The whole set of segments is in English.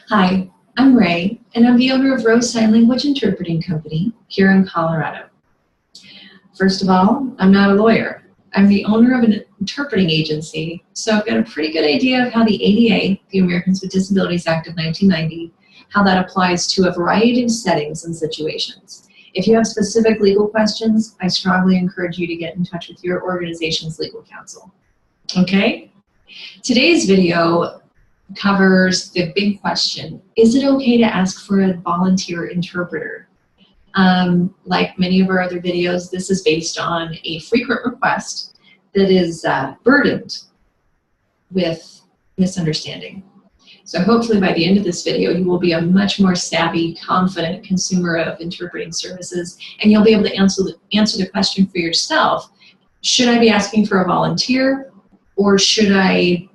Hi, I'm Ray, and I'm the owner of Rose Sign Language Interpreting Company here in Colorado. First of all, I'm not a lawyer. I'm the owner of an interpreting agency, so I've got a pretty good idea of how the ADA, the Americans with Disabilities Act of 1990, how that applies to a variety of settings and situations. If you have specific legal questions, I strongly encourage you to get in touch with your organization's legal counsel. Okay? Today's video covers the big question: is it okay to ask for a volunteer interpreter? Like many of our other videos, this is based on a frequent request that is burdened with misunderstanding. So hopefully by the end of this video, you will be a much more savvy, confident consumer of interpreting services, and you'll be able to answer the question for yourself. Should I be asking for a volunteer, or should I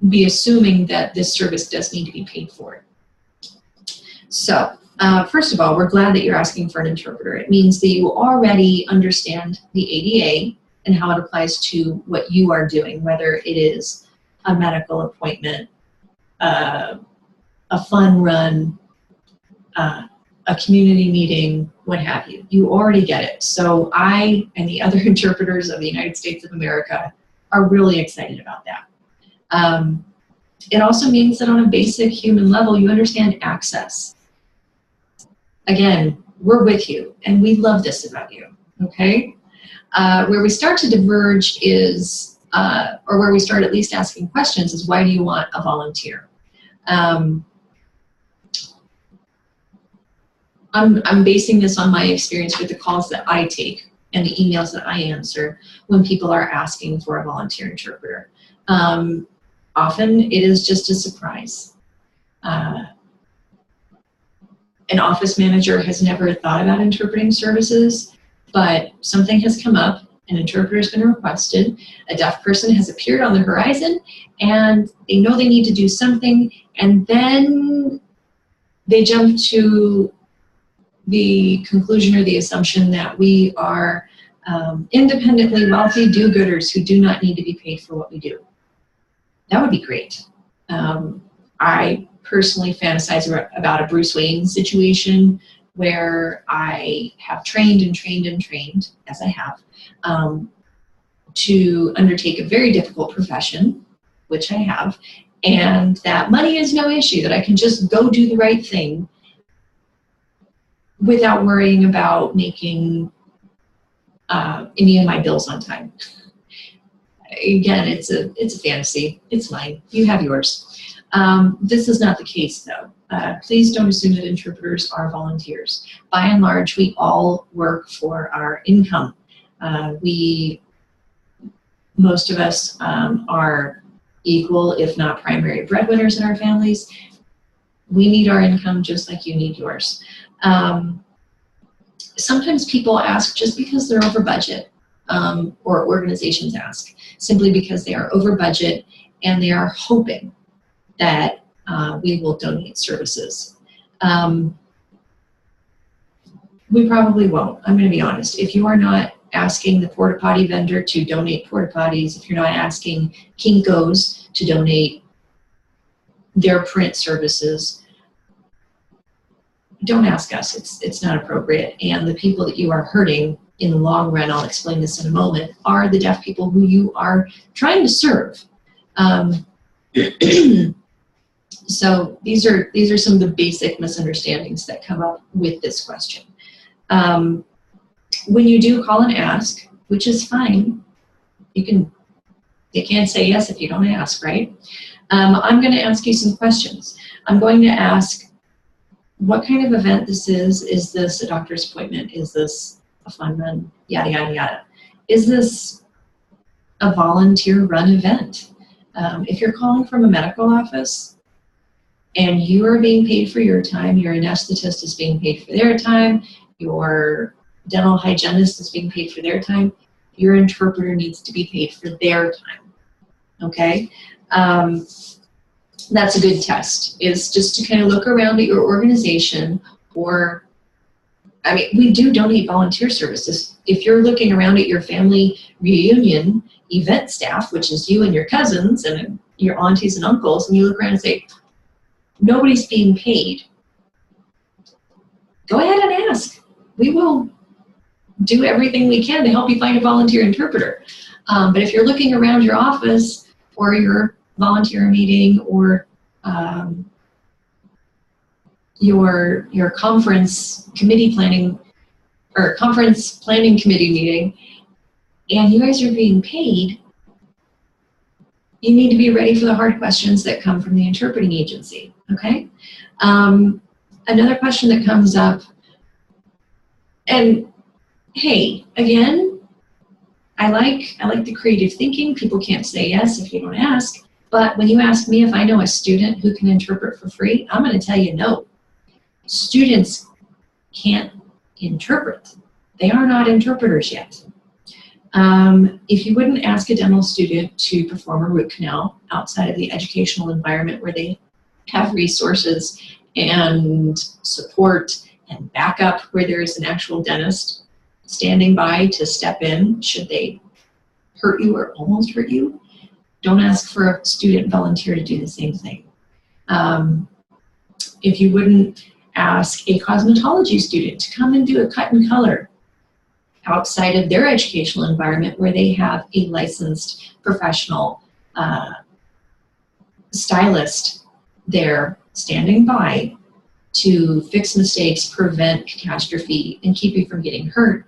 be assuming that this service does need to be paid for? So first of all, we're glad that you're asking for an interpreter. It means that you already understand the ADA and how it applies to what you are doing, whether it is a medical appointment, a fun run, a community meeting, what have you. You already get it. So I and the other interpreters of the United States of America are really excited about that. It also means that on a basic human level, you understand access. Again, we're with you, and we love this about you, okay? Where we start to diverge is, or where we start at least asking questions, is why do you want a volunteer? I'm basing this on my experience with the calls that I take and the emails that I answer when people are asking for a volunteer interpreter. Often it is just a surprise. An office manager has never thought about interpreting services, but something has come up, an interpreter has been requested, a deaf person has appeared on the horizon, and they know they need to do something, and then they jump to the conclusion or the assumption that we are independently wealthy do-gooders who do not need to be paid for what we do. That would be great. I personally fantasize about a Bruce Wayne situation where I have trained and trained and trained, as I have, to undertake a very difficult profession, which I have, and that money is no issue, that I can just go do the right thing without worrying about making any of my bills on time. Again, it's a fantasy. It's mine. You have yours. This is not the case, though. Please don't assume that interpreters are volunteers. By and large, we all work for our income. Most of us are equal, if not primary breadwinners in our families. We need our income just like you need yours. Sometimes people ask just because they're over budget, or organizations ask simply because they are over budget and they are hoping that we will donate services. We probably won't. I'm going to be honest. If you are not asking the porta potty vendor to donate porta potties, if you're not asking Kinko's to donate their print services, don't ask us. It's not appropriate. And the people that you are hurting in the long run, I'll explain this in a moment, are the deaf people who you are trying to serve. So these are some of the basic misunderstandings that come up with this question. When you do call and ask, which is fine, you can't say yes if you don't ask, right? I'm going to ask you some questions. I'm going to ask what kind of event this is. Is this a doctor's appointment? Is this a fun run? Yada, yada, yada. Is this a volunteer run event? If you're calling from a medical office and you are being paid for your time, your anesthetist is being paid for their time, your dental hygienist is being paid for their time, your interpreter needs to be paid for their time, okay? That's a good test, is just to kind of look around at your organization, or, I mean, we do donate volunteer services. If you're looking around at your family reunion event staff, which is you and your cousins and your aunties and uncles, and you look around and say, nobody's being paid, go ahead and ask. We will do everything we can to help you find a volunteer interpreter. But if you're looking around your office or your volunteer meeting or your conference committee planning or conference planning committee meeting, and you guys are being paid, you need to be ready for the hard questions that come from the interpreting agency, okay? Another question that comes up, and hey, again, I like the creative thinking. People can't say yes if you don't ask, but when you ask me if I know a student who can interpret for free, I'm gonna tell you no. Students can't interpret. They are not interpreters yet. If you wouldn't ask a dental student to perform a root canal outside of the educational environment where they have resources and support and backup, where there is an actual dentist standing by to step in should they hurt you or almost hurt you, don't ask for a student volunteer to do the same thing. If you wouldn't ask a cosmetology student to come and do a cut and color outside of their educational environment where they have a licensed professional stylist there standing by to fix mistakes, prevent catastrophe, and keep you from getting hurt,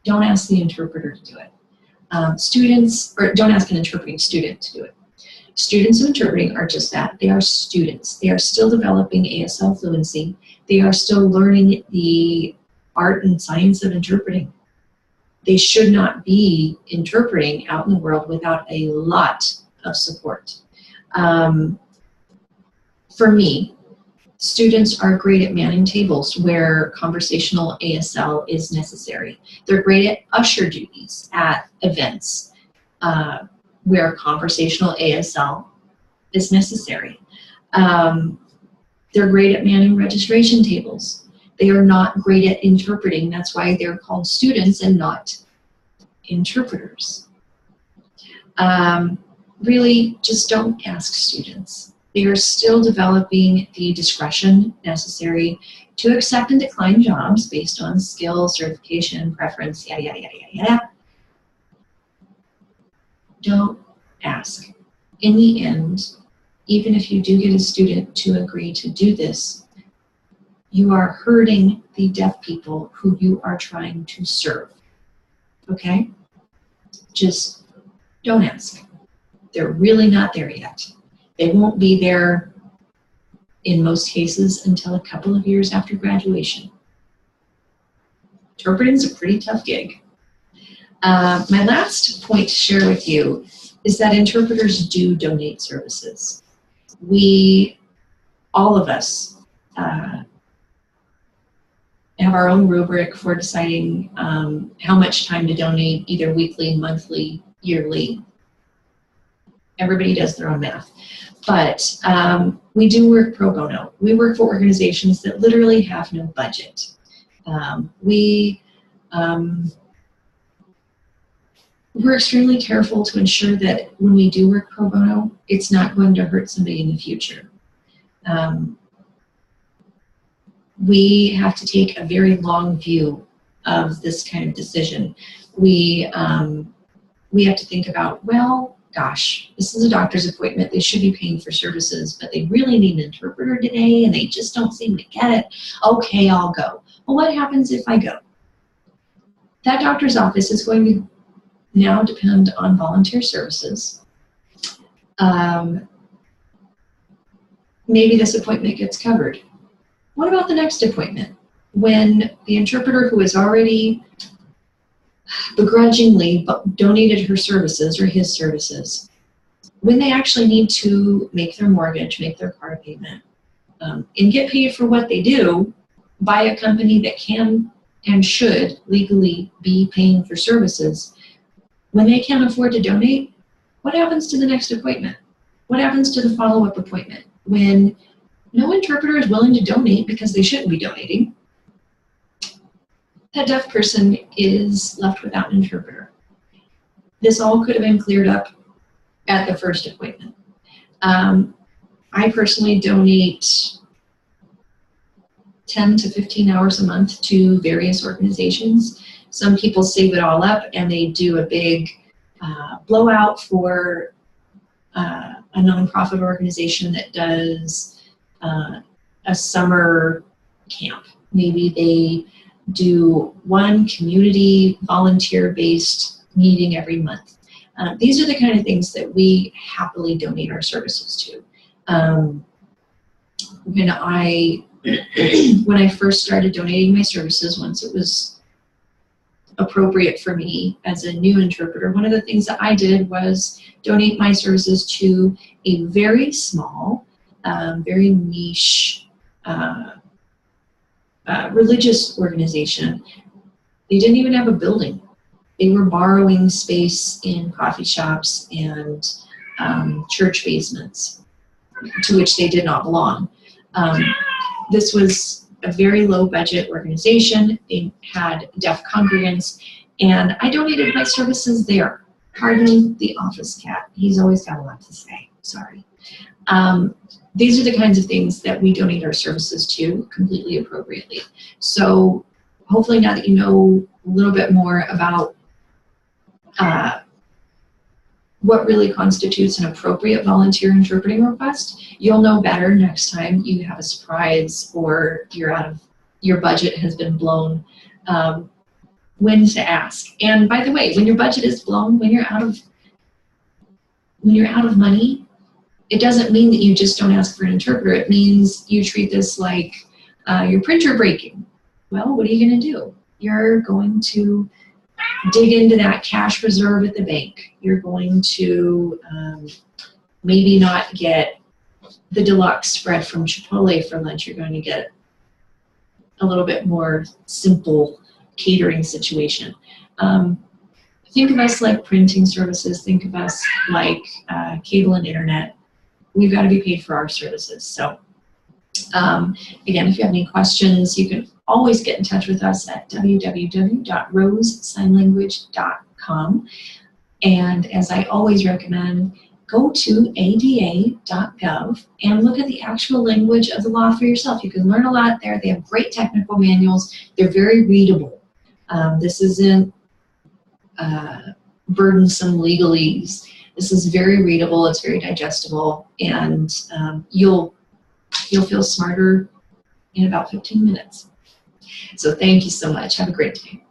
don't ask the interpreter to do it. Don't ask an interpreting student to do it. Students of interpreting are just that. They are students. They are still developing ASL fluency. They are still learning the art and science of interpreting. They should not be interpreting out in the world without a lot of support. For me, students are great at manning tables where conversational ASL is necessary. They're great at usher duties at events where conversational ASL is necessary. They're great at manning registration tables. They are not great at interpreting. That's why they're called students and not interpreters. Really, just don't ask students. They are still developing the discretion necessary to accept and decline jobs based on skill, certification, preference, yada, yada, yada, yada, yada. Don't ask. In the end, even if you do get a student to agree to do this, you are hurting the deaf people who you are trying to serve, okay? Just don't ask. They're really not there yet. They won't be there in most cases until a couple of years after graduation. Interpreting is a pretty tough gig. My last point to share with you is that interpreters do donate services. All of us, have our own rubric for deciding how much time to donate, either weekly, monthly, yearly. Everybody does their own math. But we do work pro bono. We work for organizations that literally have no budget. We're extremely careful to ensure that when we do work pro bono, it's not going to hurt somebody in the future. We have to take a very long view of this kind of decision. We have to think about, well, gosh, this is a doctor's appointment. They should be paying for services, but they really need an interpreter today and they just don't seem to get it. Okay, I'll go. Well, what happens if I go? That doctor's office is going to now depend on volunteer services. Maybe this appointment gets covered. What about the next appointment? When the interpreter who has already begrudgingly donated her services or his services, when they actually need to make their mortgage, make their car payment, and get paid for what they do by a company that can and should legally be paying for services, when they can't afford to donate, what happens to the next appointment? What happens to the follow-up appointment? When no interpreter is willing to donate because they shouldn't be donating, that deaf person is left without an interpreter. This all could have been cleared up at the first appointment. I personally donate 10 to 15 hours a month to various organizations. Some people save it all up and they do a big blowout for a nonprofit organization that does a summer camp. Maybe they do one community volunteer-based meeting every month. These are the kind of things that we happily donate our services to. When I first started donating my services, once it was appropriate for me as a new interpreter, one of the things that I did was donate my services to a very small, very niche religious organization. They didn't even have a building. They were borrowing space in coffee shops and church basements, to which they did not belong. This was a very low budget organization. They had deaf congregants, and I donated my services there. Pardon the office cat. He's always got a lot to say. Sorry. These are the kinds of things that we donate our services to completely appropriately. So hopefully now that you know a little bit more about what really constitutes an appropriate volunteer interpreting request, you'll know better next time you have a surprise or your budget has been blown, when to ask. And by the way, when your budget is blown, when you're out of money, it doesn't mean that you just don't ask for an interpreter. It means you treat this like your printer breaking. Well, what are you going to do? You're going to dig into that cash reserve at the bank. You're going to maybe not get the deluxe spread from Chipotle for lunch. You're going to get a little bit more simple catering situation. Think of us like printing services. Think of us like cable and internet. We've got to be paid for our services. So again, if you have any questions, you can always get in touch with us at www.rosesignlanguage.com. And as I always recommend, go to ada.gov and look at the actual language of the law for yourself. You can learn a lot there. They have great technical manuals. They're very readable. This isn't burdensome legalese. This is very readable. It's very digestible, and you'll feel smarter in about 15 minutes. So thank you so much. Have a great day.